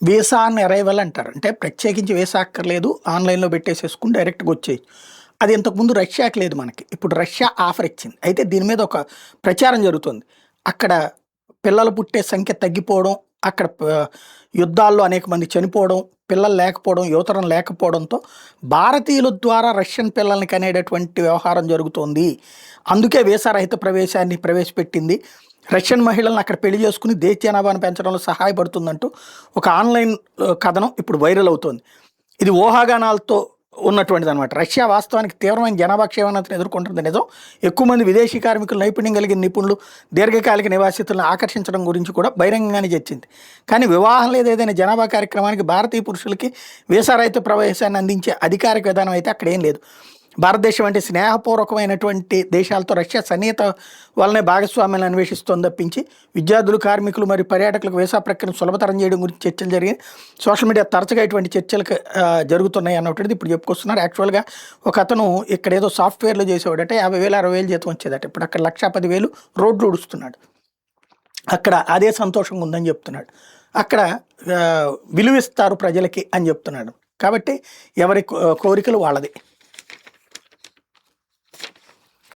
Visa on arrival అంటారు. అంటే ప్రత్యేకించి వీసా అక్కర్లేదు. ఆన్‌లైన్‌లో పెట్టేసేసుకొని డైరెక్ట్‌గా వచ్చేయొచ్చు. అది ఇంతకుముందు రష్యాకి లేదు మనకి. ఇప్పుడు రష్యా ఆఫర్ ఇచ్చింది. అయితే దీని మీద ఒక ప్రచారం జరుగుతుంది. అక్కడ పిల్లలు పుట్టే సంఖ్య తగ్గిపోవడం, అక్కడ యుద్ధాల్లో అనేక మంది చనిపోవడం, పిల్లలు లేకపోవడం, యువతరం లేకపోవడంతో భారతీయుల ద్వారా రష్యన్ పిల్లల్ని కనేటటువంటి వ్యవహారం జరుగుతోంది. అందుకే వీసా రహిత ప్రవేశాన్ని ప్రవేశపెట్టింది. రష్యన్ మహిళలను అక్కడ పెళ్లి చేసుకుని దేశ జనాభాను పెంచడంలో సహాయపడుతుందంటూ ఒక ఆన్‌లైన్ కథనం ఇప్పుడు వైరల్ అవుతోంది. ఇది ఊహాగానాలతో ఉన్నటువంటిదనమాట. రష్యా వాస్తవానికి తీవ్రమైన జనాభా క్షీణతను ఎదుర్కొంటుంది నిజం. ఎక్కువ మంది విదేశీ కార్మికులు, నైపుణ్యం కలిగిన నిపుణులు, దీర్ఘకాలిక నివాసితులను ఆకర్షించడం గురించి కూడా బహిరంగంగానే చర్చింది. కానీ వివాహం లేదా ఏదైనా జనాభా కార్యక్రమానికి భారతీయ పురుషులకి వీసా రహిత ప్రవేశాన్ని అందించే అధికారిక విధానం అయితే అక్కడ ఏం లేదు. భారతదేశం అంటే స్నేహపూర్వకమైనటువంటి దేశాలతో రష్యా సన్నిహిత వల్లనే భాగస్వామ్యాలను అన్వేషిస్తోంది తప్పించి విద్యార్థులు, కార్మికులు మరియు పర్యాటకులకు వీసా ప్రక్రియను సులభతరం చేయడం గురించి చర్చలు జరిగాయి. సోషల్ మీడియా తరచుగా ఇటువంటి చర్చలకు జరుగుతున్నాయి అన్నటువంటిది ఇప్పుడు చెప్పుకొస్తున్నారు. యాక్చువల్‌గా ఒక అతను ఇక్కడ ఏదో సాఫ్ట్‌వేర్‌లో చేసేవాడట. 50,000, 60,000 జీతం వచ్చేదట. ఇప్పుడు అక్కడ 1,10,000 రోడ్లు ఊడుస్తున్నాడు. అక్కడ అదే సంతోషంగా ఉందని చెప్తున్నాడు. అక్కడ విలువిస్తారు ప్రజలకి అని చెప్తున్నాడు. కాబట్టి ఎవరి కోరికలు వాళ్ళది.